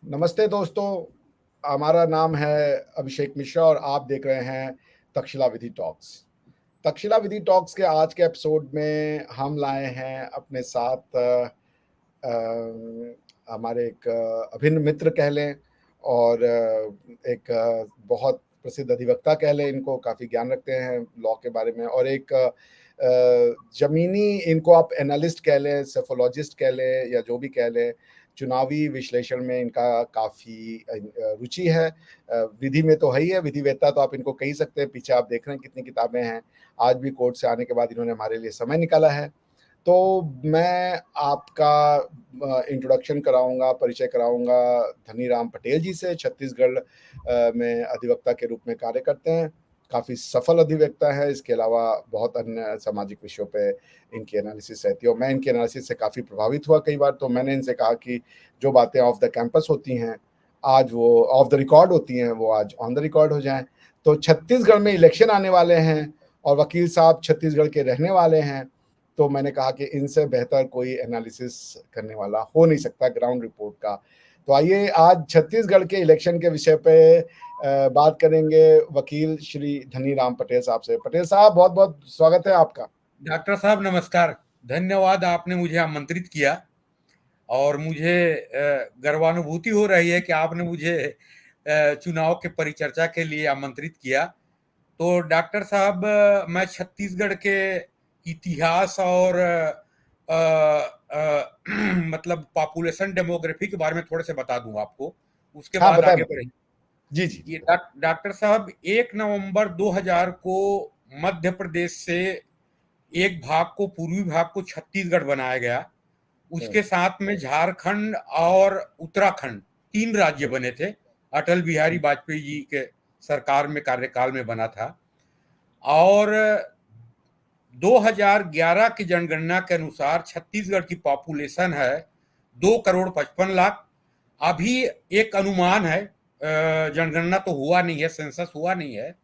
नमस्ते दोस्तों, हमारा नाम है अभिषेक मिश्रा और आप देख रहे हैं तक्षशिला विधि टॉक्स। तक्षशिला विधि टॉक्स के आज के एपिसोड में हम लाए हैं अपने साथ हमारे एक अभिन्न मित्र कह लें और एक बहुत प्रसिद्ध अधिवक्ता कह लें, इनको काफ़ी ज्ञान रखते हैं लॉ के बारे में, और एक ज़मीनी इनको आप एनालिस्ट कह लें, सेफोलॉजिस्ट कह लें या जो भी कह लें, चुनावी विश्लेषण में इनका काफ़ी रुचि है। विधि में तो है ही है, विधिवेत्ता तो आप इनको कह ही सकते हैं, पीछे आप देख रहे हैं कितनी किताबें हैं। आज भी कोर्ट से आने के बाद इन्होंने हमारे लिए समय निकाला है। तो मैं आपका इंट्रोडक्शन कराऊँगा, परिचय कराऊँगा धनीराम पटेल जी से। छत्तीसगढ़ में अधिवक्ता के रूप में कार्य करते हैं। काफ़ी सफल अधिवक्ता है, इसके अलावा बहुत अन्य सामाजिक विषयों पे इनकी एनालिसिस रहती है और मैं इनकी एनालिसिस से काफ़ी प्रभावित हुआ कई बार। तो मैंने इनसे कहा कि जो बातें ऑफ द कैंपस होती हैं, आज वो ऑफ द रिकॉर्ड होती हैं, वो आज ऑन द रिकॉर्ड हो जाएँ। तो छत्तीसगढ़ में इलेक्शन आने वाले हैं और वकील साहब छत्तीसगढ़ के रहने वाले हैं, तो मैंने कहा कि इनसे बेहतर कोई एनालिसिस करने वाला हो नहीं सकता ग्राउंड रिपोर्ट का। तो आइए आज छत्तीसगढ़ के इलेक्शन के विषय पे बात करेंगे वकील श्री धनीराम पटेल साहब से। पटेल साहब, बहुत बहुत स्वागत है आपका। डॉक्टर साहब नमस्कार। धन्यवाद, आपने मुझे आमंत्रित किया और मुझे गर्वानुभूति हो रही है कि आपने मुझे चुनाव के परिचर्चा के लिए आमंत्रित किया। तो डॉक्टर साहब, मैं छत्तीसगढ़ के इतिहास और मतलब पॉपुलेशन डेमोग्राफी के बारे में थोड़े से बता दूं आपको, उसके हाँ, बाद बताएँ, आगे बताएँ। बढ़ेंगे। जी, जी, ये जी। डॉक्टर साहब, 1 नवंबर 2000 को मध्य प्रदेश से एक भाग को, पूर्वी भाग को छत्तीसगढ़ बनाया गया। हुँ, उसके साथ में झारखंड और उत्तराखंड 3 राज्य हुँ, बने थे। अटल बिहारी हुँ, वाजपेयी जी के सरकार में कार्यकाल में बना था। और 2011 की जनगणना के अनुसार छत्तीसगढ़ की पॉपुलेशन है 2,55,00,000। अभी एक अनुमान है, जनगणना तो हुआ नहीं है, सेंसस हुआ नहीं है।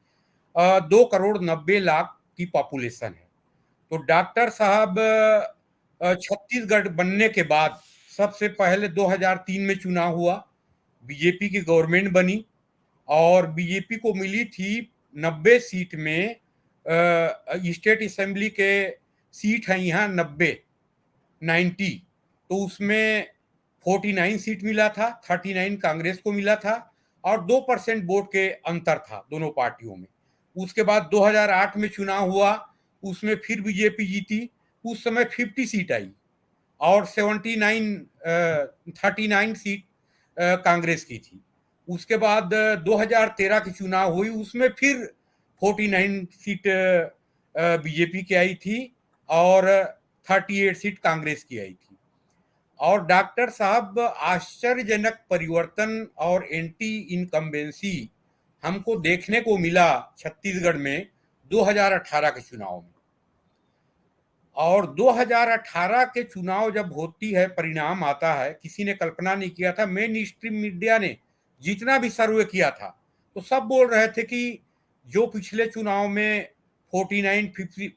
2,90,00,000 की पॉपुलेशन है। तो डॉक्टर साहब, छत्तीसगढ़ बनने के बाद सबसे पहले 2003 में चुनाव हुआ, बीजेपी की गवर्नमेंट बनी और बीजेपी को मिली थी 90 सीट में। स्टेट असेंबली के सीट हैं यहाँ 90। तो उसमें 49 सीट मिला था, 39 कांग्रेस को मिला था और 2% वोट के अंतर था दोनों पार्टियों में। उसके बाद 2008 में चुनाव हुआ, उसमें फिर बीजेपी जीती। उस समय 50 सीट आई और 39 सीट कांग्रेस की थी। उसके बाद 2013 की चुनाव हुई, उसमें फिर 49 सीट बीजेपी की आई थी और 38 सीट कांग्रेस की आई थी। और डॉक्टर साहब, आश्चर्यजनक परिवर्तन और एंटी इनकम्बेंसी हमको देखने को मिला छत्तीसगढ़ में 2018 के चुनाव में। और 2018 के चुनाव जब होती है, परिणाम आता है, किसी ने कल्पना नहीं किया था। मेन स्ट्रीम मीडिया ने जितना भी सर्वे किया था तो सब बोल रहे थे कि जो पिछले चुनाव में 49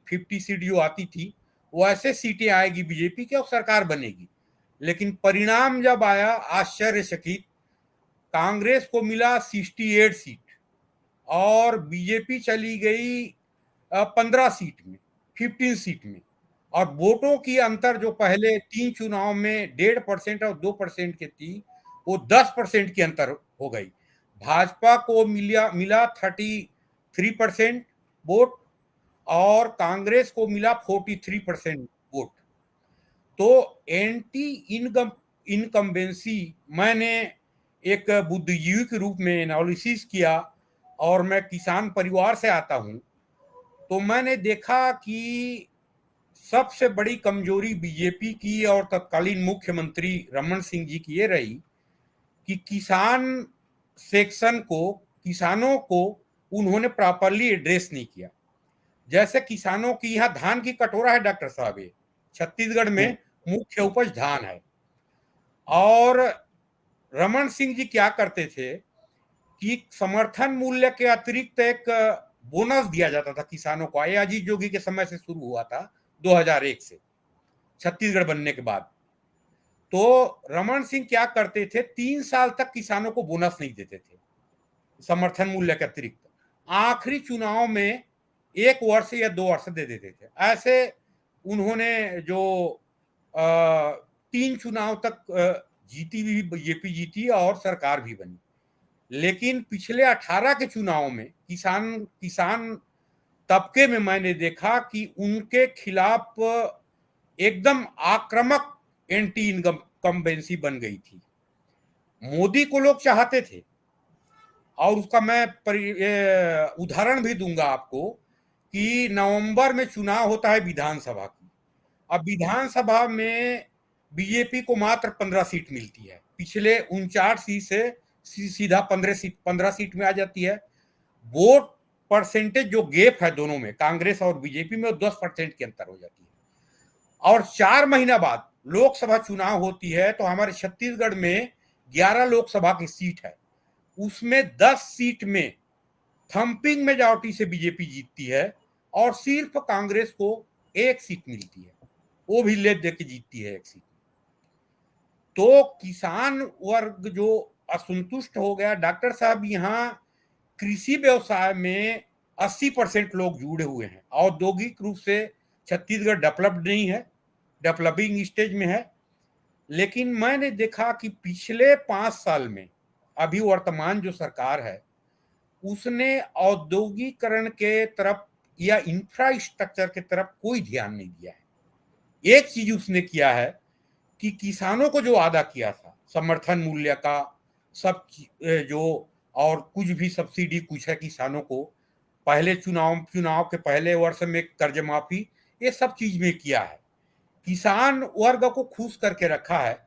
50 सीट जो आती थी वो ऐसे सीटें आएगी बीजेपी की और सरकार बनेगी। लेकिन परिणाम जब आया, आश्चर्यचकित, कांग्रेस को मिला 68 सीट और बीजेपी चली गई 15 सीट में, 15 सीट में। और वोटों की अंतर जो पहले 3 चुनाव में 1.5% और 2% की थी, वो 10% की अंतर हो गई। भाजपा को मिला 33% वोट और कांग्रेस को मिला 43% वोट। तो एंटी इनकम इनकम्बेंसी, मैंने एक बुद्धिजीवी के रूप में एनालिसिस किया और मैं किसान परिवार से आता हूं, तो मैंने देखा कि सबसे बड़ी कमजोरी बीजेपी की और तत्कालीन मुख्यमंत्री रमन सिंह जी की ये रही कि किसान सेक्शन को, किसानों को उन्होंने प्रॉपरली एड्रेस नहीं किया। जैसे किसानों की यहाँ धान की कटोरा है डॉक्टर साहब, ये छत्तीसगढ़ हुँ, में मुख्य उपज धान है। और रमन सिंह जी क्या करते थे कि समर्थन मूल्य के अतिरिक्त एक बोनस दिया जाता था किसानों को। ये अजीत जोगी के समय से शुरू हुआ था, 2001 से, छत्तीसगढ़ बनने के बाद। तो रमन सिंह क्या करते थे, 3 साल तक किसानों को बोनस नहीं देते थे समर्थन मूल्य के अतिरिक्त। आखिरी चुनाव में 1 वर्ष या 2 वर्ष दे देते थे। ऐसे उन्होंने जो 3 चुनाव तक जीती भी, बीजेपी जीती और सरकार भी बनी। लेकिन पिछले 18 के चुनाव में किसान तबके में मैंने देखा कि उनके खिलाफ एकदम आक्रामक एंटी इनकम्बेंसी बन गई थी। मोदी को लोग चाहते थे और उसका मैं उदाहरण भी दूंगा आपको कि नवंबर में चुनाव होता है विधानसभा की। अब विधानसभा में बीजेपी को मात्र 15 सीट मिलती है, पिछले 49 सीट से सीधा 15 सीट में आ जाती है। वोट परसेंटेज जो गैप है दोनों में, कांग्रेस और बीजेपी में, 10% के अंतर हो जाती है। और 4 महीना बाद लोकसभा चुनाव होती है तो हमारे छत्तीसगढ़ में 11 लोकसभा की सीट है, उसमें 10 सीट में थंपिंग मेजॉरिटी से बीजेपी जीतती है और सिर्फ कांग्रेस को 1 सीट मिलती है, वो भी ले दे के जीतती है 1 सीट। तो किसान वर्ग जो असंतुष्ट हो गया। डॉक्टर साहब, यहाँ कृषि व्यवसाय में 80% लोग जुड़े हुए हैं। औद्योगिक रूप से छत्तीसगढ़ डेवलप्ड नहीं है, डेवलपिंग स्टेज में है। लेकिन मैंने देखा कि पिछले 5 साल में अभी वर्तमान जो सरकार है उसने औद्योगिकरण के तरफ या इंफ्रास्ट्रक्चर के तरफ कोई ध्यान नहीं दिया है। एक चीज उसने किया है कि किसानों को जो वादा किया था समर्थन मूल्य का, सब जो और कुछ भी सब्सिडी कुछ है किसानों को, पहले चुनाव के पहले वर्ष में कर्ज माफी, ये सब चीज में किया है, किसान वर्ग को खुश करके रखा है।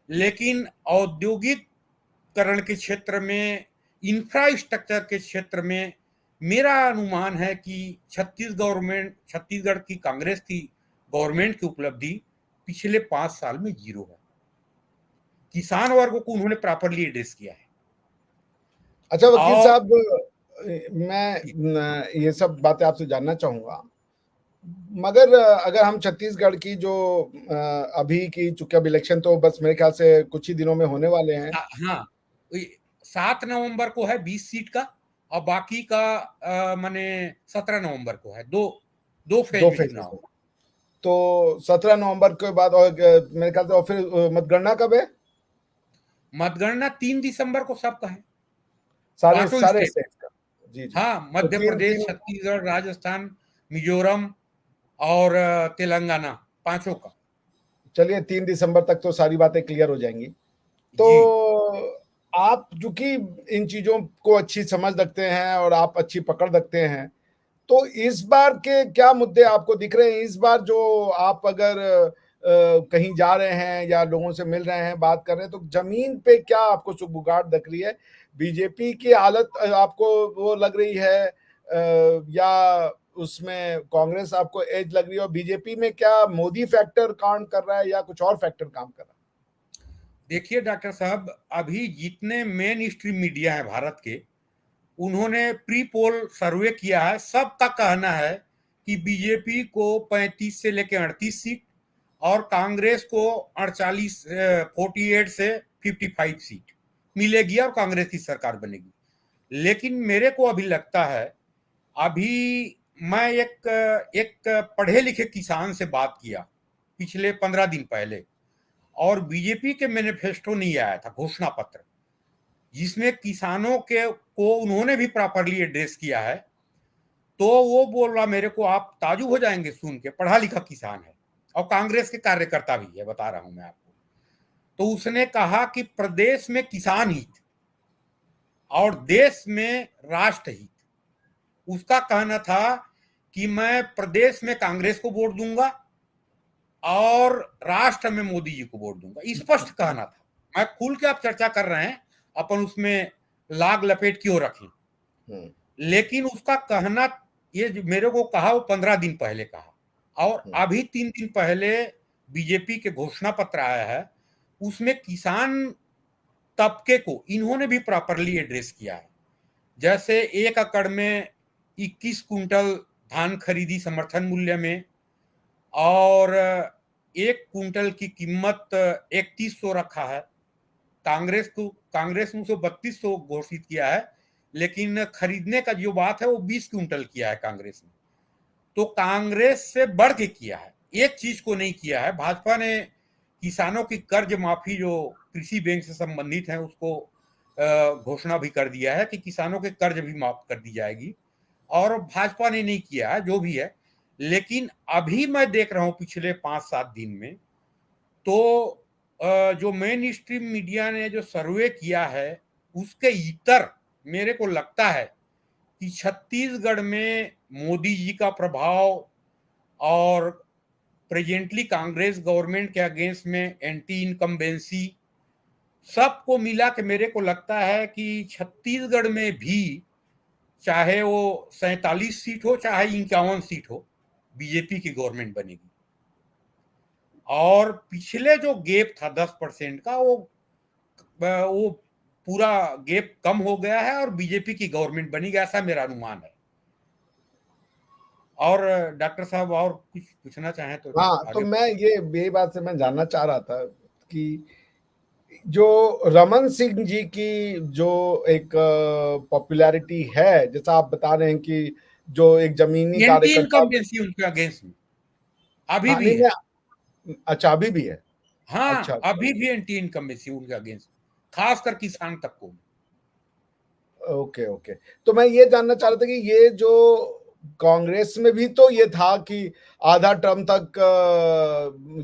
लेकिन औद्योगिकरण के क्षेत्र में, इंफ्रास्ट्रक्चर के क्षेत्र में मेरा अनुमान है कि छत्तीसगढ़ की कांग्रेस की गवर्नमेंट की उपलब्धि पिछले 5 साल में 0 है। किसान वर्ग को उन्होंने प्रॉपरली एड्रेस किया है। अच्छा वकील साहब, मैं ये सब बातें आपसे जानना चाहूंगा, मगर अगर हम छत्तीसगढ़ की जो अभी की, चूंकि अब इलेक्शन तो बस मेरे ख्याल से कुछ ही दिनों में होने वाले हैं। हाँ, 7 नवंबर को है 20 सीट का और बाकी का माने 17 नवंबर को है। दो फेज में चुनाव। तो 17 नवंबर के बाद और मेरे ख्याल से, और फिर मतगणना कब है? मतगणना 3 दिसंबर को सबका है, सारे स्टेट का। जी जी। हाँ, मध्य प्रदेश, छत्तीसगढ़, राजस्थान, मिजोरम और तेलंगाना, 5 का। चलिए 3 दिसंबर तक तो सारी बातें क्लियर हो जाएंगी। तो आप चूंकि इन चीजों को अच्छी समझ रखते हैं और आप अच्छी पकड़ रखते हैं, तो इस बार के क्या मुद्दे आपको दिख रहे हैं? इस बार जो आप अगर कहीं जा रहे हैं या लोगों से मिल रहे हैं, बात कर रहे हैं, तो जमीन पे क्या आपको सुगबुगाहट दिख रही है? बीजेपी की हालत आपको वो लग रही है या उसमें कांग्रेस आपको एज लग रही है? और बीजेपी में क्या मोदी फैक्टर काम कर रहा है या कुछ और फैक्टर काम कर रहा है? देखिए डॉक्टर साहब, अभी जितने मेन स्ट्रीम मीडिया है भारत के, उन्होंने प्री पोल सर्वे किया है, सबका कहना है कि बीजेपी को 35 से लेकर 38 सीट और कांग्रेस को 48 से 55 सीट मिलेगी और कांग्रेस की सरकार बनेगी। लेकिन मेरे को अभी लगता है, अभी मैं एक पढ़े लिखे किसान से बात किया पिछले 15 दिन पहले, और बीजेपी के मैनिफेस्टो नहीं आया था, घोषणा पत्र, जिसमें किसानों को उन्होंने भी प्रॉपरली एड्रेस किया है। तो वो बोल रहा मेरे को, आप ताजुब हो जाएंगे सुन के, पढ़ा लिखा किसान है और कांग्रेस के कार्यकर्ता भी है, बता रहा हूं मैं आपको। तो उसने कहा कि प्रदेश में किसान हित और देश में राष्ट्र हित। उसका कहना था कि मैं प्रदेश में कांग्रेस को वोट दूंगा और राष्ट्र में मोदी जी को वोट दूंगा, स्पष्ट कहना था। मैं खुल के आप चर्चा कर रहे हैं, अपन उसमें लाग लपेट क्यों रखें। लेकिन उसका कहना, ये मेरे को कहा, वो 15 दिन पहले कहा, और अभी 3 दिन पहले बीजेपी के घोषणा पत्र आया है, उसमें किसान तबके को इन्होंने भी प्रॉपरली एड्रेस किया है। जैसे 1 एकड़ में 21 कुंटल धान खरीदी समर्थन मूल्य में, और एक कुंटल की कीमत 3100 रखा है। कांग्रेस ने उसे 3200 घोषित किया है, लेकिन खरीदने का जो बात है वो 20 कुंटल किया है कांग्रेस ने। तो कांग्रेस से बढ़ के किया है, एक चीज को नहीं किया है। भाजपा ने किसानों की कर्ज माफी जो कृषि बैंक से संबंधित है उसको घोषणा भी कर दिया है कि किसानों के कर्ज भी माफ कर दी जाएगी, और भाजपा ने नहीं किया है, जो भी है। लेकिन अभी मैं देख रहा हूं पिछले 5-7 दिन में, तो जो मेन स्ट्रीम मीडिया ने जो सर्वे किया है उसके इतर मेरे को लगता है कि छत्तीसगढ़ में मोदी जी का प्रभाव और प्रेजेंटली कांग्रेस गवर्नमेंट के अगेंस्ट में एंटी इनकम्बेंसी सबको मिला के मेरे को लगता है कि छत्तीसगढ़ में भी चाहे वो 47 सीट हो चाहे 51 सीट हो, बीजेपी की गवर्नमेंट बनेगी। और पिछले जो गैप था 10% का, वो पूरा गैप कम हो गया है और बीजेपी की गवर्नमेंट बनेगी, ऐसा मेरा अनुमान है। और डॉक्टर साहब और कुछ पूछना चाहें तो हाँ, तो आगे। मैं ये बात से मैं जानना चाह रहा था कि जो रमन सिंह जी की जो एक पॉपुलैरिटी है, जैसा आप बता रहे हैं कि जो एक जमीनी एंटी कार्यकर्ता। इनकम्बेंसी उनके अगेंस्ट में अभी हाँ, भी नहीं है। मैं, अच्छा अभी भी है। अच्छा, हाँ, अभी भी एंटी इनकम्बेंसी उनके अगेंस्ट, खासकर किसान तबकों में। Okay okay. तो मैं ये जानना चाह रहा था कि ये जो कांग्रेस में भी तो ये था कि आधा टर्म तक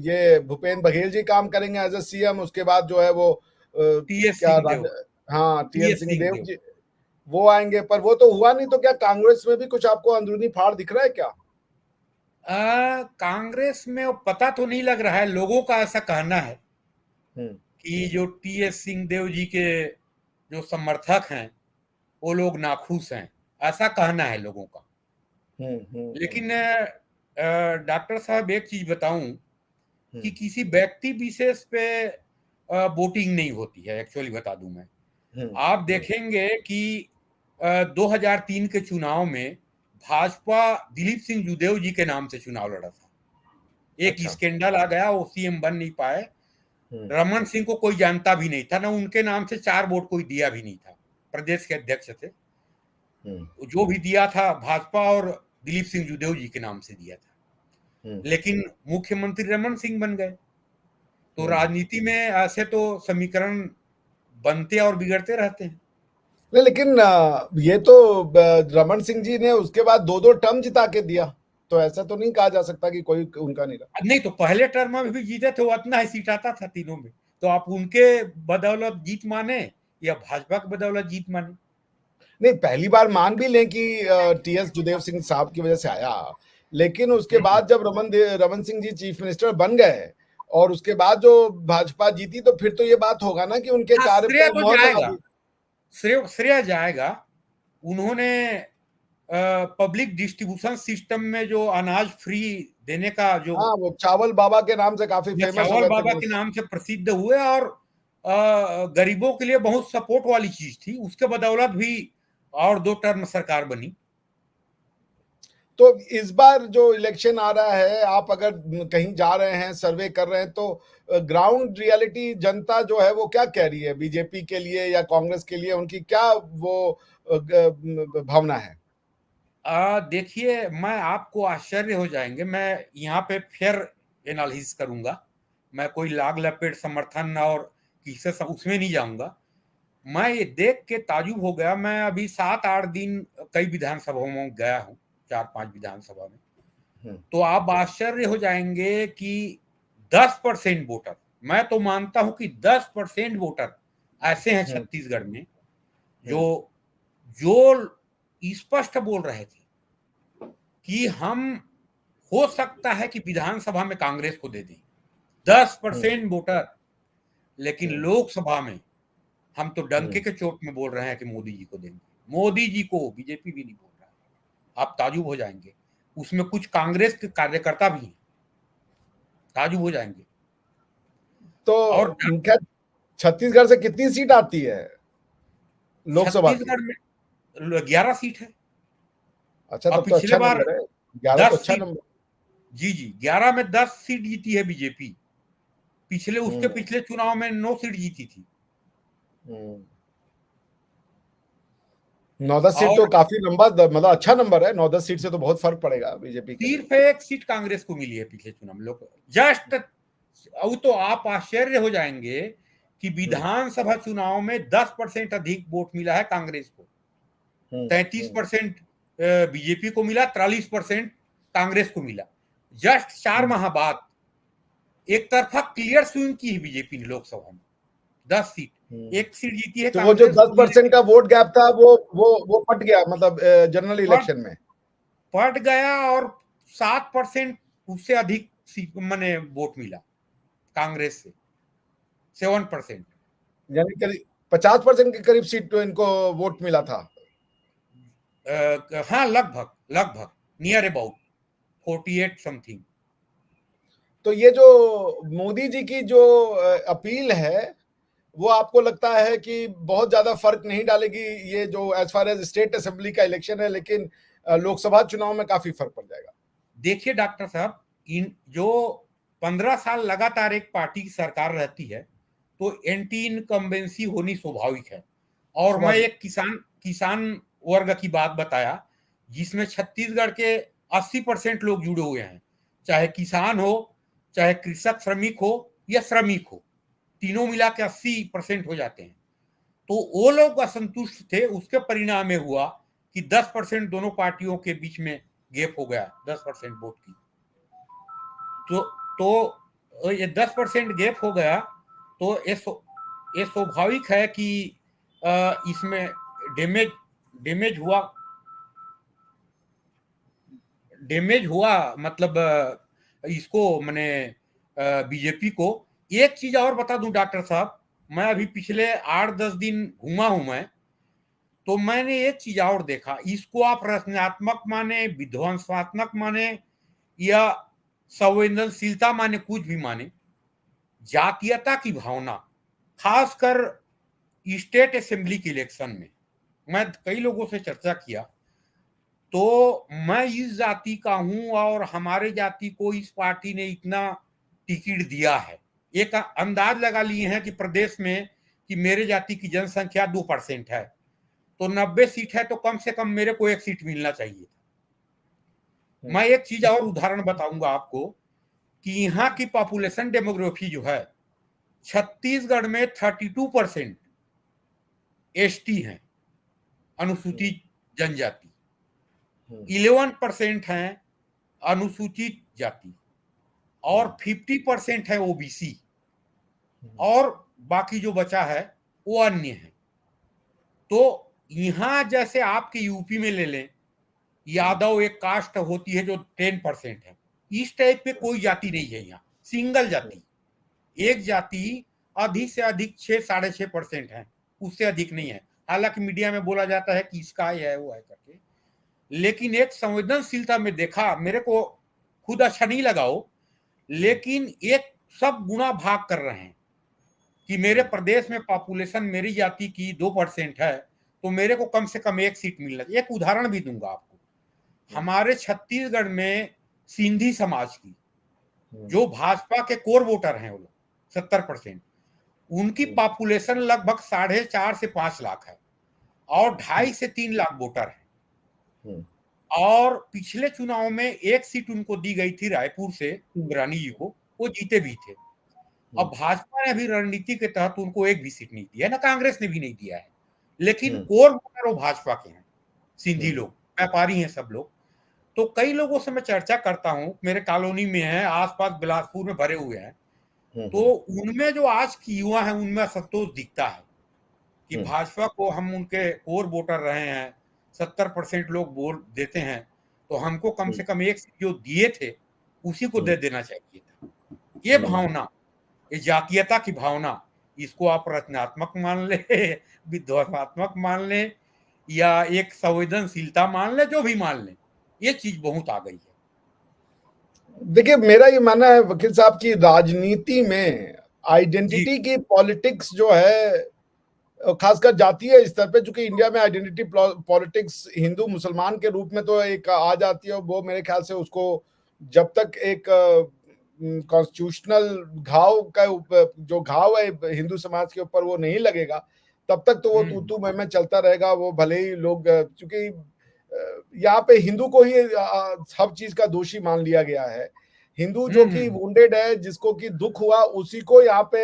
ये भूपेंद्र बघेल जी काम करेंगे एज ए सीएम, उसके बाद जो है वो टीएस क्या सिंहदेव, राजा, हाँ टीएन टीएस सिंहदेव सिंहदेव। जी वो आएंगे, पर वो तो हुआ नहीं। तो क्या कांग्रेस में भी कुछ आपको अंदरूनी फाड़ दिख रहा है क्या? कांग्रेस में पता तो नहीं लग रहा है, लोगों का ऐसा कहना है हम्म कि जो टीएस सिंहदेव जी के जो समर्थक हैं वो लोग नाखुश हैं, ऐसा कहना है लोगों का। लेकिन डॉक्टर साहब एक चीज बताऊं कि किसी व्यक्ति विशेष पे वोटिंग नहीं होती है, एक्चुअली बता दूं मैं। आप देखेंगे कि 2003 के चुनाव में भाजपा दिलीप सिंह जुदेव जी के नाम से चुनाव लड़ा था। एक अच्छा। स्कैंडल आ गया, वो सीएम बन नहीं पाए। रमन सिंह को कोई जानता भी नहीं था ना, उनके नाम से 4 वोट कोई दिया भी नहीं था, प्रदेश के अध्यक्ष थे। जो भी दिया था भाजपा और दिलीप सिंह जुदेव जी के नाम से दिया था। लेकिन मुख्यमंत्री रमन सिंह बन गए। तो राजनीति में ऐसे तो समीकरण बनते और बिगड़ते रहते हैं। नहीं, लेकिन ये तो रमन सिंह जी ने उसके बाद 2-2 टर्म जिता के दिया, तो ऐसा तो नहीं कहा जा सकता कि कोई उनका नहीं रहा। नहीं तो पहले टर्म में भी जीते थे, वो उतना ही सीट आता था तीनों में। तो आप उनके बदौलत जीत माने या भाजपा की बदौलत जीत माने? नहीं, पहली बार मान भी लें कि टीएस जुदेव सिंह साहब की वजह से आया, लेकिन उसके बाद जब रमन सिंह जी चीफ मिनिस्टर बन गए और उसके बाद जो भाजपा जीती, तो फिर तो ये बात होगा ना कि उनके हाँ, कार्य श्रेय पे तो मोहर लगा जाएगा, दी। श्रेय जाएगा। उन्होंने पब्लिक डिस्ट्रीब्यूशन सिस्टम में जो अनाज फ्री देने का जो, हाँ, वो चावल बाबा के नाम से काफी या फेमस हो चावल गए थे बाबा वो। के नाम से प्रसिद्ध हुए, और गरीबों के लिए बहुत सपोर्ट वाली चीज थी, उसके बदौलत भी और 2 टर्म सरकार बनी। तो इस बार जो इलेक्शन आ रहा है, आप अगर कहीं जा रहे हैं, सर्वे कर रहे हैं, तो ग्राउंड रियलिटी जनता जो है वो क्या कह रही है बीजेपी के लिए या कांग्रेस के लिए, उनकी क्या वो भावना है? देखिए, मैं आपको आश्चर्य हो जाएंगे, मैं यहाँ पे फेयर एनालिसिस करूंगा, मैं कोई लाग लपेट समर्थन और किसी से उसमें नहीं जाऊंगा। मैं ये देख के ताजुब हो गया, मैं अभी 7-8 दिन कई विधानसभाओं में गया हूँ, 4-5 विधानसभा में। तो आप आश्चर्य हो जाएंगे कि 10% वोटर, मैं तो मानता हूं कि 10% वोटर ऐसे हैं छत्तीसगढ़ में जो जो स्पष्ट बोल रहे थे कि हम, हो सकता है कि विधानसभा में कांग्रेस को दे दें, 10% वोटर। लेकिन लोकसभा में हम तो डंके के चोट में बोल रहे हैं कि मोदी जी को देंगे, मोदी जी को, बीजेपी भी नहीं बोल रहा है। आप ताजुब हो जाएंगे, उसमें कुछ कांग्रेस के कार्यकर्ता भी हैं, ताजुब हो जाएंगे। और तो क्या छत्तीसगढ़ से कितनी सीट आती है लोकसभा की? छत्तीसगढ़ में 11 सीट है। अच्छा, और तब तो पिछले अच्छा बार नंबर है। 11 तो 10 अच्छा सीट नंबर। जी जी, 11 में 10 सीट जीती है बीजेपी। पिछले उसके पिछले चुनाव में 9 सीट जीती थी। 9-10 सीट तो और काफी लंबा, मतलब अच्छा नंबर है। 9-10 सीट से तो बहुत फर्क पड़ेगा बीजेपी के लिए। सिर्फ एक सीट कांग्रेस को मिली है पिछले चुनाव में। लोग जस्ट, अब तो आप आश्चर्य हो जाएंगे कि विधानसभा चुनाव में 10% अधिक वोट मिला है कांग्रेस को। 33% बीजेपी को मिला, 43% कांग्रेस को मिला। जस्ट 4 माह बाद एक तरफा क्लियर स्विंग की है बीजेपी ने लोकसभा में। 10 सीट, एक सीट जीती है तो वो जो कांग्रेस, 10% का वोट गैप था वो पट गया, मतलब जनरल इलेक्शन में पट गया, और 7% उससे अधिक मैंने वोट मिला कांग्रेस से, 7%। यानी करीब 50% के करीब सीट तो इनको वोट मिला था। हाँ, लगभग लगभग नियर अबाउट 48 समथिंग। तो ये जो मोदी जी की जो अपील है, वो आपको लगता है कि बहुत ज्यादा फर्क नहीं डालेगी, ये जो as far as state assembly का इलेक्शन है, लेकिन लोकसभा चुनाव में काफी फर्क पड़ जाएगा? देखिए डॉक्टर साहब, इन जो 15 साल लगातार एक पार्टी की सरकार रहती है तो एंटी इनकम्बेंसी होनी स्वाभाविक है। और मैं एक किसान वर्ग की बात बताया, जिसमें छत्तीसगढ़ के 80% लोग जुड़े हुए हैं, चाहे किसान हो, चाहे कृषक श्रमिक हो या श्रमिक हो, तीनों मिला के 80% हो जाते हैं। तो वो लोग असंतुष्ट थे। उसके परिणाम में हुआ कि 10% दोनों पार्टियों के बीच में गैप हो गया, 10% वोट की। तो ये 10% गैप हो गया, तो ये स्वाभाविक है कि इसमें डैमेज डैमेज हुआ डैमेज हुआ, मतलब इसको मैंने बीजेपी को। एक चीज और बता दूं डॉक्टर साहब, मैं अभी पिछले 8-10 दिन घूमा हूं मैं, तो मैंने एक चीज और देखा। इसको आप रचनात्मक माने, विध्वंसात्मक माने या संवेदनशीलता माने, कुछ भी माने, जातीयता की भावना, खासकर स्टेट असेंबली के इलेक्शन में, मैं कई लोगों से चर्चा किया, तो मैं इस जाति का हूं और हमारे जाति को इस पार्टी ने इतना टिकट दिया है। एक अंदाज लगा लिए हैं कि प्रदेश में कि मेरे जाति की जनसंख्या 2% है, तो 90 सीट है, तो कम से कम मेरे को एक सीट मिलना चाहिए। मैं एक चीज और उदाहरण बताऊंगा आपको कि यहाँ की पॉपुलेशन डेमोग्राफी जो है, छत्तीसगढ़ में 32% एसटी हैं, अनुसूचित जनजाति, 11% हैं अनुसूचित जाति, और 50% है ओबीसी, और बाकी जो बचा है वो अन्य है। तो यहाँ जैसे आपके यूपी में ले लें, यादव एक कास्ट होती है जो 10% है, इस टाइप पे कोई जाति नहीं है यहाँ, सिंगल जाति। एक जाति अधिक से अधिक 6-6.5% है, उससे अधिक नहीं है। हालांकि मीडिया में बोला जाता है कि इसका है वो है करके, लेकिन एक संवेदनशीलता में देखा, मेरे को खुद अच्छा नहीं लगा हो, लेकिन एक सब गुना भाग कर रहे हैं कि मेरे प्रदेश में पॉपुलेशन मेरी जाति की 2% है, तो मेरे को कम से कम एक सीट मिलना चाहिए। एक उदाहरण भी दूंगा आपको, हमारे छत्तीसगढ़ में सिंधी समाज की, जो भाजपा के कोर वोटर हैं, वो लोग 70%, उनकी पॉपुलेशन लगभग 4.5 से 5 लाख है, और 2.5 से 3 लाख वोटर है। और पिछले चुनाव में एक सीट उनको दी गई थी रायपुर से, इंद्रानी जी को, वो जीते भी थे। अब भाजपा ने अभी रणनीति के तहत उनको एक भी सीट नहीं दिया है, ना कांग्रेस ने भी नहीं दिया है, लेकिन कोर वोटर वो भाजपा के हैं, सिंधी लोग, व्यापारी हैं सब लोग। तो कई लोगों से मैं चर्चा करता हूं, मेरे कॉलोनी में है, आसपास बिलासपुर में भरे हुए हैं, तो उनमें जो आज की युवा है उनमें असंतोष दिखता है कि भाजपा को हम उनके कोर वोटर रहे हैं, 70% लोग वोट देते हैं, तो हमको कम से कम एक सीट जो दिए थे उसी को दे देना चाहिए था। ये भावना, ये जातीयता की भावना, इसको आप रचनात्मक मान ले, विध्वंसात्मक मान ले, या एक संवेदनशीलता मान ले, जो भी मान ले, ये चीज बहुत आ गई है। देखिए, मेरा ये मानना है वकील साहब की राजनीति में आइडेंटिटी की पॉलिटिक्स जो है, खासकर जातीय स्तर पे, चूंकि इंडिया में आइडेंटिटी पॉलिटिक्स हिंदू मुसलमान के रूप में तो एक आ जाती है, वो मेरे ख्याल से उसको जब तक एक कॉन्स्टिट्यूशनल घाव का जो घाव है हिंदू समाज के ऊपर वो नहीं लगेगा, तब तक तो वो तू मैं चलता रहेगा। वो भले ही लोग, क्योंकि यहाँ पे हिंदू को ही सब चीज का दोषी मान लिया गया है। हिंदू जो कि वुंडेड है, जिसको कि दुख हुआ, उसी को यहाँ पे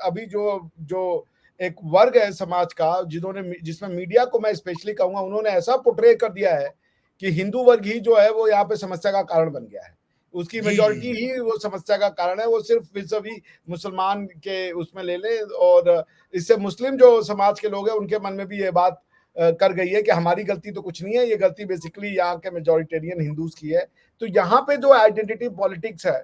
अभी जो जो एक वर्ग है समाज का, जिसमें मीडिया को मैं स्पेशली कहूंगा, उन्होंने ऐसा पोर्ट्रे कर दिया है कि हिंदू वर्ग ही जो है वो यहाँ पे समस्या का कारण बन गया है। उसकी मेजोरिटी ही वो समस्या का कारण है। वो सिर्फ विज़-वी मुसलमान के उसमें ले ले, और इससे मुस्लिम जो समाज के लोग हैं उनके मन में भी ये बात कर गई है कि हमारी गलती तो कुछ नहीं है, ये गलती बेसिकली यहाँ के मेजोरिटेरियन हिंदूज की है। तो यहाँ पे जो आइडेंटिटी पॉलिटिक्स है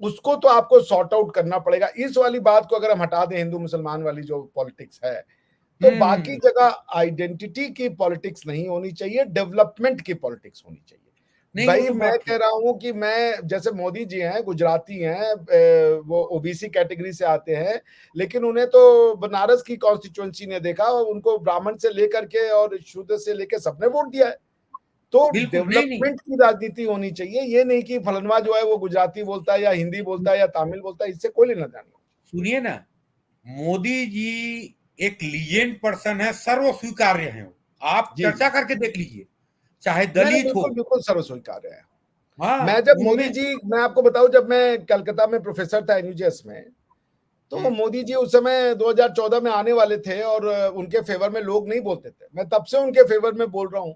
उसको तो आपको सॉर्ट आउट करना पड़ेगा। इस वाली बात को अगर हम हटा दें, हिंदू मुसलमान वाली जो पॉलिटिक्स है, तो बाकी जगह आइडेंटिटी की पॉलिटिक्स नहीं होनी चाहिए, डेवलपमेंट की पॉलिटिक्स होनी चाहिए। भाई मैं कह रहा हूं कि मैं, जैसे मोदी जी हैं, गुजराती हैं, वो ओबीसी कैटेगरी से आते हैं, लेकिन उन्हें तो बनारस की कॉन्स्टिट्यूएंसी ने देखा, उनको ब्राह्मण से लेकर के और शूद्र से लेकर सबने वोट दिया है। तो डेवलपमेंट की राजनीति होनी चाहिए, ये नहीं कि फलनवा जो है वो गुजराती बोलता है या हिंदी बोलता है या तमिल बोलता है, इससे कोई लेना देना नहीं। सुनिए ना, मोदी जी एक लीजेंड पर्सन है, सर्व स्वीकार्य है। आप चर्चा करके देख लीजिए, चाहे दलित हो, बिल्कुल सर्व स्वीकार्य है। मैं जब मोदी जी, मैं आपको बताऊं, जब मैं कलकत्ता में प्रोफेसर था एनयूजेएस में, तो मोदी जी उस समय 2014 में आने वाले थे और उनके फेवर में लोग नहीं बोलते थे। मैं तब से उनके फेवर में बोल रहा हूं,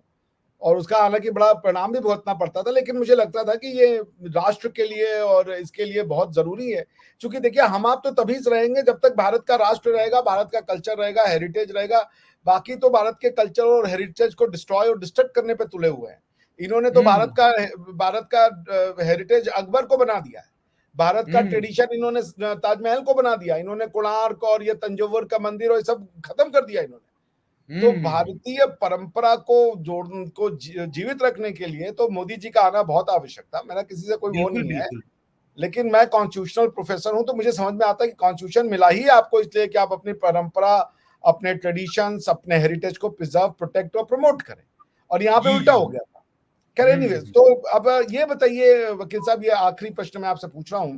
और उसका हालांकि बड़ा परिणाम भी भुगतना पड़ता था, लेकिन मुझे लगता था कि ये राष्ट्र के लिए और इसके लिए बहुत जरूरी है। क्योंकि देखिए, हम आप तो तभी रहेंगे जब तक भारत का राष्ट्र रहेगा, भारत का कल्चर रहेगा, हेरिटेज रहेगा। बाकी तो भारत के कल्चर और हेरिटेज को डिस्ट्रॉय और डिस्ट्रक्ट करने पे तुले हुए हैं। इन्होंने तो भारत का हेरिटेज अकबर को बना दिया है, भारत का ट्रेडिशन इन्होंने ताजमहल को बना दिया, इन्होंने कोणार्क और ये तंजौर का मंदिर और सब खत्म कर दिया इन्होंने। तो भारतीय परंपरा को जीवित रखने के लिए तो मोदी जी का आना बहुत आवश्यक था। मेरा किसी से कोई वो नहीं है, लेकिन मैं कॉन्स्टिट्यूशनल प्रोफेसर हूं, तो मुझे समझ में आता है कि कॉन्स्टिट्यूशन मिला ही आपको इसलिए कि आप अपनी परंपरा, अपने ट्रेडिशंस, अपने हेरिटेज को प्रिजर्व, प्रोटेक्ट और प्रमोट करें, और यहाँ पे उल्टा हो गया था। खैर एनीवेज, तो अब ये बताइए वकील साहब, ये आखिरी प्रश्न मैं आपसे पूछ रहा हूँ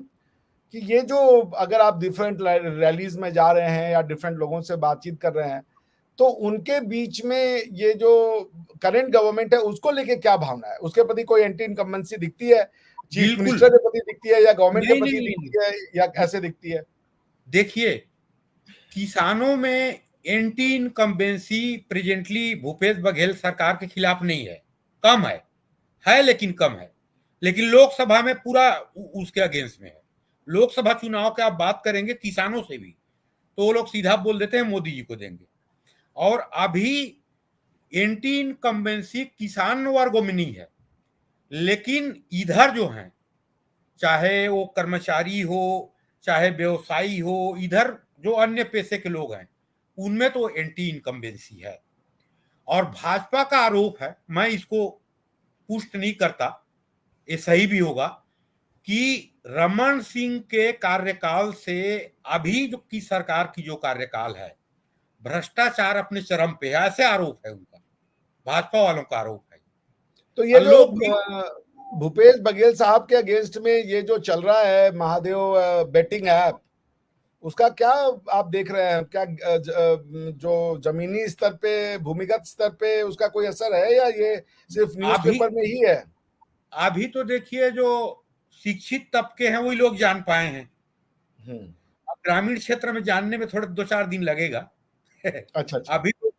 कि ये जो, अगर आप डिफरेंट रैलीज में जा रहे हैं या डिफरेंट लोगों से बातचीत कर रहे हैं, तो उनके बीच में ये जो करंट गवर्नमेंट है उसको लेके क्या भावना है? उसके प्रति कोई एंटी इनकम्बेंसी दिखती है? चीफ मिनिस्टर के प्रति दिखती है, या गवर्नमेंट के प्रति दिखती है, या कैसे दिखती है? देखिए, किसानों में anti incumbency presently Bhupesh Baghel सरकार के खिलाफ नहीं है, कम है लेकिन कम है। लेकिन लोकसभा में पूरा उसके अगेंस्ट में है। लोकसभा चुनाव के आप बात करेंगे किसानों से भी, तो वो लोग सीधा बोल देते हैं मोदी जी को देंगे। और अभी एंटी इनकम्बेंसी किसान वर्गों में नहीं है, लेकिन इधर जो है, चाहे वो कर्मचारी हो, चाहे व्यवसायी हो, इधर जो अन्य पेशे के लोग हैं, उनमें तो एंटी इनकम्बेंसी है। और भाजपा का आरोप है, मैं इसको पुष्ट नहीं करता, ये सही भी होगा, कि रमन सिंह के कार्यकाल से अभी जो की सरकार की जो कार्यकाल है, भ्रष्टाचार अपने चरम पे है, ऐसे आरोप है उनका, भाजपा वालों का आरोप है। तो ये जो भूपेश बघेल साहब के अगेंस्ट में ये जो चल रहा है महादेव बेटिंग ऐप, उसका क्या आप देख रहे हैं? क्या जो जमीनी स्तर पे, भूमिगत स्तर पे उसका कोई असर है, या ये सिर्फ न्यूज़पेपर में ही है? अभी तो देखिए, जो शिक्षित तबके हैं वही लोग जान पाए हैं। ग्रामीण क्षेत्र में जानने में थोड़ा 2-4 दिन लगेगा। अच्छा। अभी तो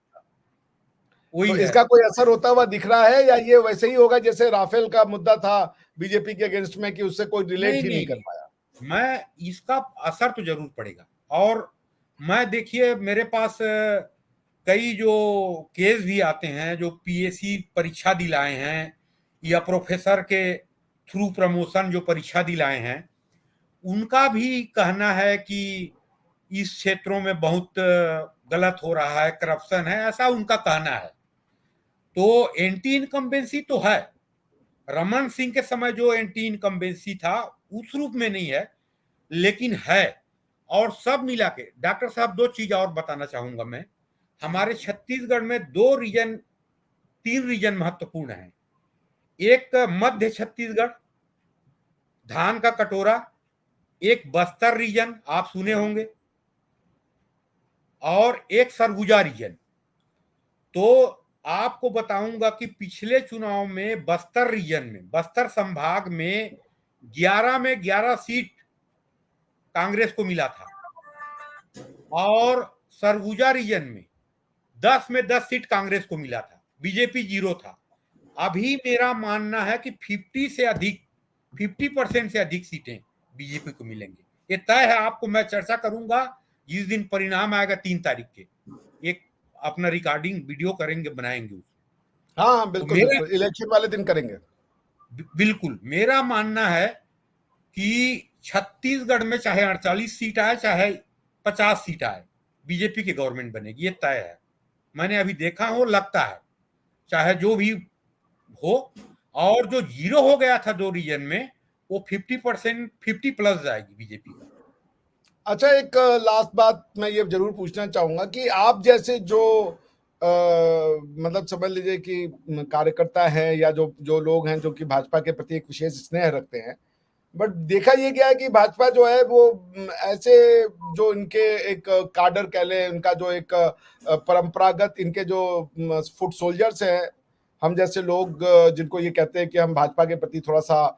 वही तो इसका कोई असर होता हुआ दिख रहा है, या ये वैसे ही होगा जैसे राफेल का मुद्दा था बीजेपी के अगेंस्ट में, कि उससे कोई रिलेट ही नहीं कर पाया? मैं इसका असर तो जरूर पड़ेगा। और मैं, देखिए, मेरे पास कई जो केस भी आते हैं, जो पीएससी परीक्षा दिलाए हैं या प्रोफेसर के थ्रू प्रमोशन जो परीक्षा दिलाए हैं, उनका भी कहना है कि इस क्षेत्रों में बहुत गलत हो रहा है, करप्शन है, ऐसा उनका कहना है। तो एंटी इनकम्बेंसी तो है। रमन सिंह के समय जो एंटी इनकम्बेंसी था उस रूप में नहीं है, लेकिन है। और सब मिला के, डॉक्टर साहब, 2 चीज और बताना चाहूंगा मैं। हमारे छत्तीसगढ़ में 3 रीजन महत्वपूर्ण है। एक मध्य छत्तीसगढ़, धान का कटोरा, एक बस्तर रीजन आप सुने होंगे, और एक सरगुजा रीजन। तो आपको बताऊंगा कि पिछले चुनाव में बस्तर रीजन में, बस्तर संभाग में 11 में 11 सीट कांग्रेस को मिला था, और सरगुजा रीजन में 10 में 10 सीट कांग्रेस को मिला था, बीजेपी 0 था। अभी मेरा मानना है कि 50% से अधिक सीटें बीजेपी को मिलेंगी। ये तय है, आपको मैं चर्चा करूंगा जिस दिन परिणाम आएगा 3 तारीख के, एक अपना रिकॉर्डिंग वीडियो करेंगे, बनाएंगे उसको। हाँ, तो बिल्कुल बिल्कुल, इलेक्शन वाले दिन करेंगे। बिल्कुल मेरा मानना है कि छत्तीसगढ़ में चाहे 48 सीट आए, चाहे 50 सीट आए, बीजेपी की गवर्नमेंट बनेगी, ये तय है। मैंने अभी देखा हो, लगता है, चाहे जो भी हो। और जो 0 हो गया था 2 रीजन में, वो 50%, 50+ जाएगी बीजेपी का। अच्छा, एक लास्ट बात मैं ये जरूर पूछना चाहूंगा कि आप जैसे जो मतलब समझ लीजिए कि कार्यकर्ता हैं या जो जो लोग हैं जो कि भाजपा के प्रति एक विशेष स्नेह रखते हैं, बट देखा ये गया है कि भाजपा जो है वो ऐसे जो इनके एक काडर कह लें, उनका जो एक परंपरागत इनके जो फुट सोल्जर्स हैं, हम जैसे लोग जिनको ये कहते हैं कि हम भाजपा के प्रति थोड़ा सा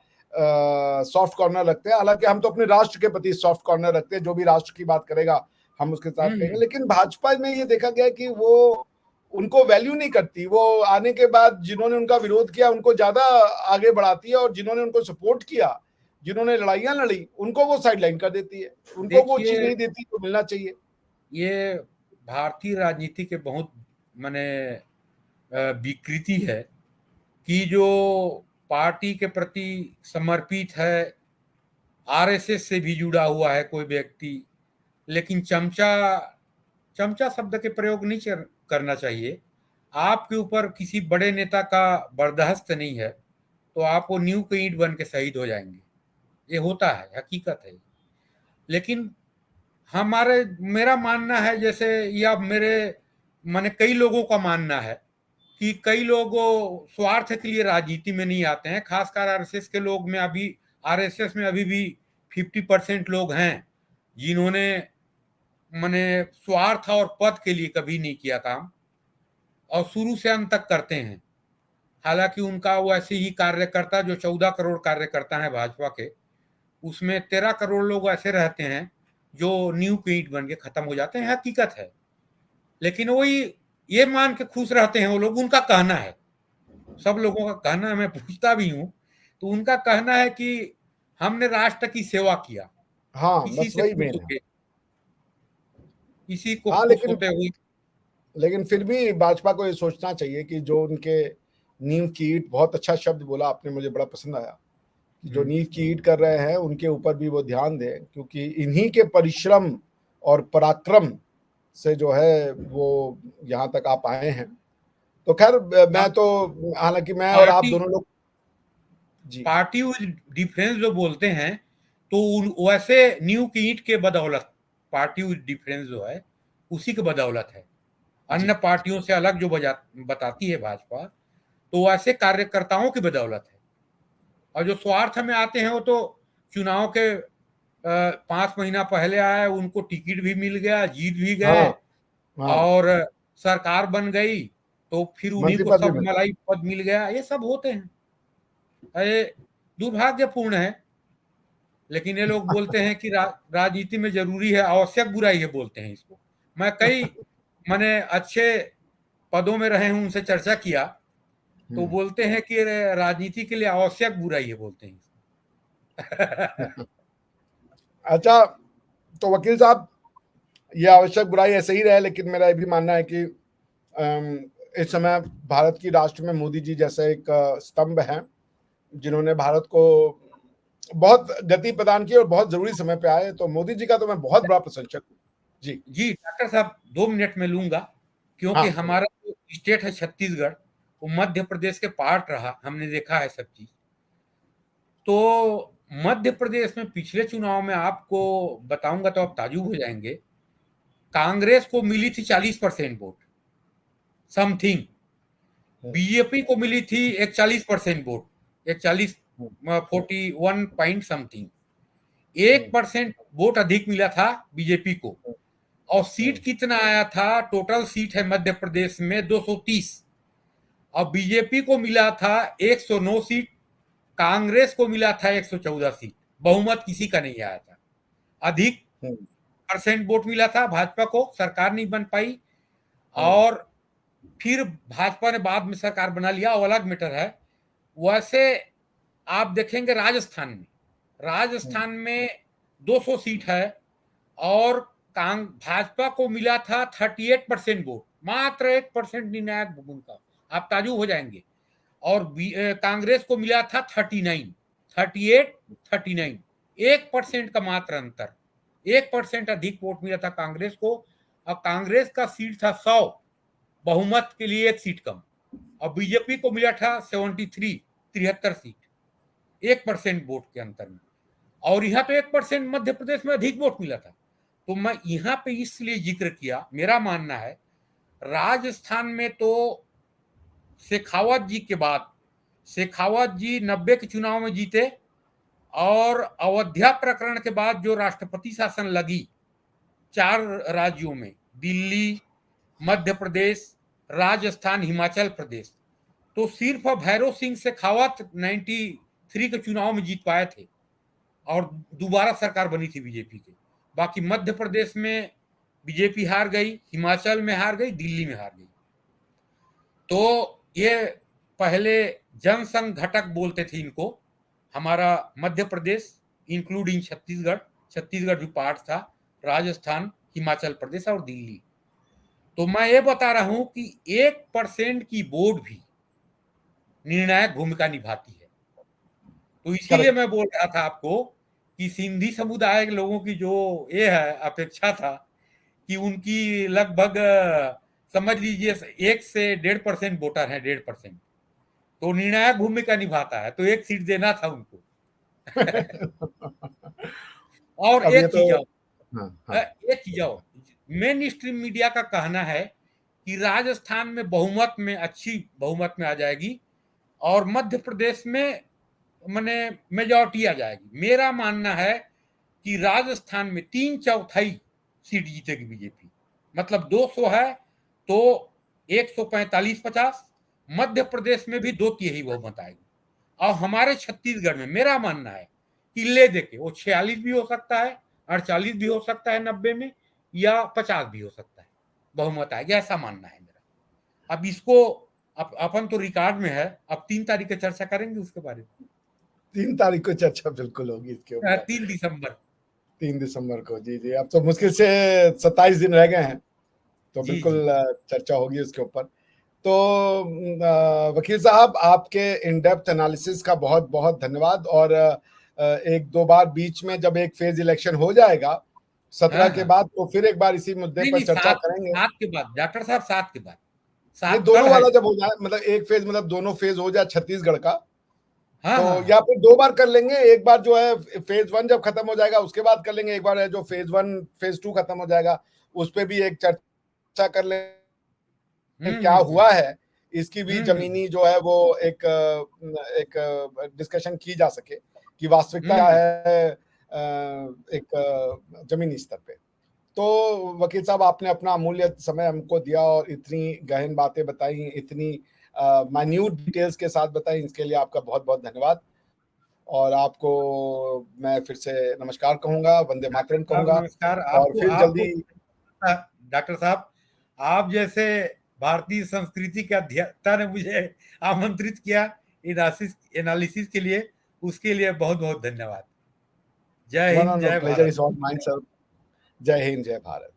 सॉफ्ट कॉर्नर रखते हैं, हालांकि हम तो अपने राष्ट्र के प्रति सॉफ्ट कॉर्नर रखते हैं, जो भी राष्ट्र की बात करेगा हम उसके साथ कहेंगे। लेकिन भाजपा में ये देखा गया कि वो उनको वैल्यू नहीं करती, वो आने के बाद जिन्होंने उनका विरोध किया उनको ज्यादा आगे बढ़ाती है, और जिन्होंने उनको सपोर्ट किया, जिन्होंने लड़ाइयां लड़ी, उनको वो साइडलाइन कर देती है, उनको वो चीज नहीं देती जो मिलना चाहिए। ये भारतीय राजनीति के बहुत माने विकृति है कि जो पार्टी के प्रति समर्पित है, आरएसएस से भी जुड़ा हुआ है कोई व्यक्ति, लेकिन चमचा शब्द के प्रयोग नहीं करना चाहिए। आपके ऊपर किसी बड़े नेता का बर्दाश्त नहीं है तो आप वो नींव के ईंट बन के शहीद हो जाएंगे, ये होता है, हकीकत है। लेकिन मेरा मानना है, जैसे या मेरे माने कई लोगों का मानना है कि कई लोग स्वार्थ के लिए राजनीति में नहीं आते हैं, खासकर आरएसएस के लोग में अभी, आरएसएस में अभी भी 50% लोग हैं जिन्होंने माने स्वार्थ और पद के लिए कभी नहीं किया काम, और शुरू से अंत तक करते हैं। हालांकि उनका वैसे ही कार्यकर्ता, जो 14 करोड़ कार्यकर्ता है भाजपा के, उसमें 13 करोड़ लोग ऐसे रहते हैं जो न्यू के ईंट बन के खत्म हो जाते हैं, हकीकत है। लेकिन वही ये मान के खुश रहते हैं वो लोग, उनका कहना है, सब लोगों का कहना है, मैं पूछता भी हूं तो उनका कहना है कि हमने राष्ट्र की सेवा किया, हाँ, इसी बस से वही खुश मेन है। होते, इसी को हाँ, खुश होते हुए। लेकिन फिर भी भाजपा को ये सोचना चाहिए कि जो उनके नींव की ईंट, बहुत अच्छा शब्द बोला आपने, मुझे बड़ा पसंद आया, कि जो नींव की ईंट कर रहे हैं उनके ऊपर भी वो ध्यान दें, क्योंकि इन्हीं के परिश्रम और पराक्रम से जो है वो यहाँ तक आप आए हैं। तो खैर, मैं तो, हालांकि मैं और आप दोनों लोग जी, पार्टी विद डिफरेंस जो बोलते हैं, तो वैसे न्यू की ईंट के बदौलत पार्टी विद डिफरेंस जो है उसी के बदौलत है। अन्य पार्टियों से अलग जो बताती है भाजपा, तो वैसे कार्यकर्ताओं की बदौलत है। और जो स्वार्थ में आते हैं वो तो चुनाव के 5 महीना पहले आए, उनको टिकट भी मिल गया, जीत भी गए, हाँ, हाँ, और सरकार बन गई तो फिर उन्हीं मंत्री को पद भी सब मिल, मलाई पद मिल गया, ये सब होते हैं। अरे दुर्भाग्यपूर्ण है। लेकिन ये लोग बोलते हैं कि राजनीति में जरूरी है, आवश्यक बुराई है, बोलते हैं इसको। मैं कई मैंने अच्छे पदों में रहे हूं, उनसे चर्चा किया, तो बोलते हैं कि राजनीति के लिए आवश्यक बुराई है, बोलते हैं इसको। अच्छा, तो वकील साहब, ये आवश्यक बुराई ऐसे ही रहे, लेकिन मेरा ये भी मानना है कि इस समय भारत की राष्ट्र में मोदी जी जैसा एक स्तंभ है, जिन्होंने भारत को बहुत गति प्रदान की और बहुत जरूरी समय पे आए, तो मोदी जी का तो मैं बहुत बड़ा प्रशंसक हूँ। जी जी डॉक्टर साहब, 2 मिनट में लूंगा, क्योंकि हाँ, हमारा जो स्टेट है छत्तीसगढ़, वो मध्य प्रदेश के पार्ट रहा, हमने देखा है सब चीज। तो मध्य प्रदेश में पिछले चुनाव में आपको बताऊंगा तो आप ताजुब हो जाएंगे, कांग्रेस को मिली थी 40% वोट समथिंग, बीजेपी को मिली थी 41% वोट, 41 41 पॉइंट समथिंग, 1% वोट अधिक मिला था बीजेपी को। और सीट कितना आया था? टोटल सीट है मध्य प्रदेश में 230, और बीजेपी को मिला था 109 सीट, कांग्रेस को मिला था 114 सीट। बहुमत किसी का नहीं आया था। अधिक परसेंट वोट मिला था भाजपा को, सरकार नहीं बन पाई। और फिर भाजपा ने बाद में सरकार बना लिया, वो अलग मैटर है। वैसे आप देखेंगे राजस्थान में 200 सीट है, और भाजपा को मिला था 38% वोट, मात्र 1% निर्णायक भूमिका, आप ताजुब हो जाएंगे। और कांग्रेस को मिला था 38, 1% का मात्र अंतर, 1% अधिक वोट मिला था कांग्रेस को। और कांग्रेस का सीट था 100, बहुमत के लिए 1 सीट कम। और बीजेपी को मिला था 73 सीट, 1% वोट के अंतर में। और यहाँ पे 1% मध्य प्रदेश में अधिक वोट मिला था। तो मैं यहाँ पे इसलिए जिक्र किया, मेरा मानना है राजस्थान में तो शेखावत जी के बाद, शेखावत जी 90 के चुनाव में जीते, और अयोध्या प्रकरण के बाद जो राष्ट्रपति शासन लगी 4 राज्यों में, दिल्ली, मध्य प्रदेश, राजस्थान, हिमाचल प्रदेश, तो सिर्फ भैरव सिंह शेखावत 93 के चुनाव में जीत पाए थे, और दोबारा सरकार बनी थी बीजेपी की। बाकी मध्य प्रदेश में बीजेपी हार गई, हिमाचल में हार गई, दिल्ली में हार गई। तो ये पहले जनसंघ घटक बोलते थे इनको, हमारा मध्य प्रदेश इंक्लूडिंग छत्तीसगढ़ जो पार्ट था, राजस्थान, हिमाचल प्रदेश और दिल्ली। तो मैं ये बता रहा हूं कि 1% की वोट भी निर्णायक भूमिका निभाती है। तो इसीलिए मैं बोल रहा था आपको कि सिंधी समुदाय के लोगों की जो ये है अपेक्षा था कि उनकी लगभग समझ लीजिए 1 से 1.5% वोटर है, 1.5%, तो निर्णायक भूमिका निभाता है, तो 1 सीट देना था उनको। और एक चीज और, मेन स्ट्रीम मीडिया का कहना है कि राजस्थान में बहुमत में, अच्छी बहुमत में आ जाएगी, और मध्य प्रदेश में माने मेजॉरिटी आ जाएगी। मेरा मानना है कि राजस्थान में 3/4 सीट जीतेगी बीजेपी, मतलब 200 है तो 145-50। मध्य प्रदेश में भी 2/3 बहुमत आएगी। और हमारे छत्तीसगढ़ में मेरा मानना है कि ले देके वो 46 भी हो सकता है, 48 भी हो सकता है 90 में, या 50 भी हो सकता है, बहुमत आएगा, ऐसा मानना है मेरा। अब इसको अपन तो रिकॉर्ड में है, अब 3 तारीख को चर्चा करेंगे उसके बारे में। 3 तारीख को चर्चा बिल्कुल होगी इसके ऊपर। 3 दिसंबर को। जी जी, अब तो मुश्किल से 27 दिन रह गए हैं, तो बिल्कुल चर्चा होगी उसके ऊपर। तो वकील साहब, आपके इन डेप्थ एनालिसिस का बहुत बहुत धन्यवाद। और 1-2 बार बीच में जब एक फेज इलेक्शन हो जाएगा 17 के बाद, तो फिर एक बार इसी मुद्दे पर चर्चा करेंगे। 7 के बाद डॉक्टर साहब, 7 के बाद, ये दोनों वाला जब हो जाए, मतलब एक फेज, मतलब दोनों फेज हो जाए छत्तीसगढ़ का, तो या फिर 2 बार कर लेंगे। एक बार जो है फेज 1 जब खत्म हो जाएगा उसके बाद कर लेंगे, एक बार है जो फेज 1 फेज 2 खत्म हो जाएगा उस पे भी एक चर्चा कर लेंगे, क्या हुआ है इसकी भी जमीनी जो है वो एक डिस्कशन की जा सके कि वास्तविकता है एक जमीनी स्तर पे। तो वकील साहब, आपने अपना अमूल्य समय हमको दिया और इतनी गहन बातें बताई, इतनी माइन्यूट डिटेल्स के साथ बताई, इसके लिए आपका बहुत बहुत धन्यवाद। और आपको मैं फिर से नमस्कार कहूंगा, वंदे मातरम कहूंगा। नमस्कार। और फिर जल्दी डॉक्टर साहब, आप जैसे भारतीय संस्कृति के अध्येता ने मुझे आमंत्रित किया एनालिसिस के लिए, उसके लिए बहुत बहुत धन्यवाद। जय हिंद, जय भारत। जय हिंद, जय भारत।